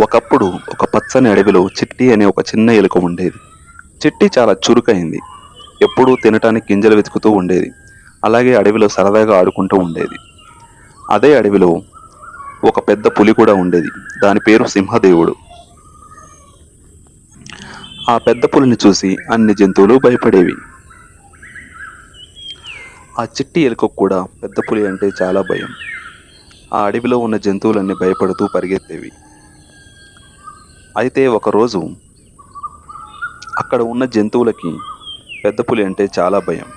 ఒకప్పుడు ఒక పచ్చని అడవిలో చిట్టి అనే ఒక చిన్న ఎలుక ఉండేది. చిట్టి చాలా చురుకైంది. ఎప్పుడూ తినటానికి గింజలు వెతుకుతూ ఉండేది. అలాగే అడవిలో సరదాగా ఆడుకుంటూ ఉండేది. అదే అడవిలో ఒక పెద్ద పులి కూడా ఉండేది. దాని పేరు సింహదేవుడు. ఆ పెద్ద పులిని చూసి అన్ని జంతువులు భయపడేవి. ఆ చిట్టి ఎలుకకు కూడా పెద్ద పులి అంటే చాలా భయం. ఆ అడవిలో ఉన్న జంతువులన్నీ భయపడుతూ పరిగెత్తేవి. అయితే ఒకరోజు అక్కడ ఉన్న జంతువులకి పెద్ద పులి అంటే చాలా భయం.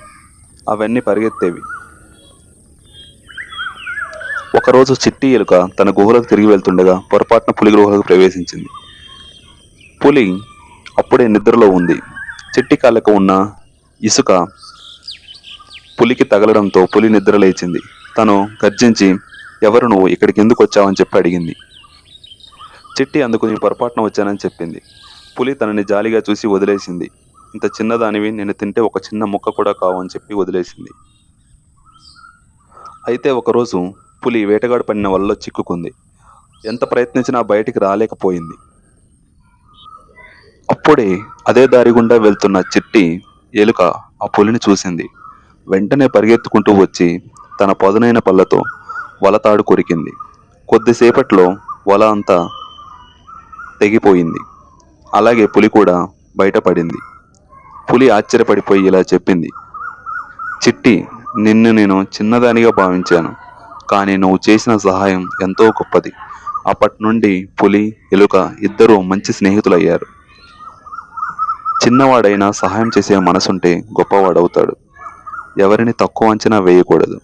అవన్నీ పరిగెత్తేవి. ఒకరోజు చిట్టి ఎలుక తన గుహలకు తిరిగి వెళ్తుండగా పొరపాటున పులి గుహలకు ప్రవేశించింది. పులి అప్పుడే నిద్రలో ఉంది. చిట్టి కాళ్ళకు ఉన్న ఇసుక పులికి తగలడంతో పులి నిద్ర లేచింది. తను గర్జించి, ఎవరు నువ్వు, ఇక్కడికి ఎందుకు వచ్చావని చెప్పి అడిగింది. చిట్టి అందుకు నేను పొరపాటున వచ్చానని చెప్పింది. పులి తనని జాలిగా చూసి వదిలేసింది. ఇంత చిన్నదానివి, నేను తింటే ఒక చిన్న ముక్క కూడా కావు అని చెప్పి వదిలేసింది. అయితే ఒకరోజు పులి వేటగాడు పడిన వలలో చిక్కుకుంది. ఎంత ప్రయత్నించినా బయటికి రాలేకపోయింది. అప్పుడే అదే దారి గుండా వెళ్తున్న చిట్టి ఎలుక ఆ పులిని చూసింది. వెంటనే పరిగెత్తుకుంటూ వచ్చి తన పదునైన పళ్ళతో వలతాడు కొరికింది. కొద్దిసేపట్లో వల అంతా తెగిపోయింది. అలాగే పులి కూడా బయటపడింది. పులి ఆశ్చర్యపడిపోయి ఇలా చెప్పింది. చిట్టి, నిన్ను నేను చిన్నదానిగా భావించాను, కానీ నువ్వు చేసిన సహాయం ఎంతో గొప్పది. అప్పటి నుండి పులి, ఎలుక ఇద్దరూ మంచి స్నేహితులయ్యారు. చిన్నవాడైనా సహాయం చేసే మనసుంటే గొప్పవాడవుతాడు. ఎవరిని తక్కువ అంచనా వేయకూడదు.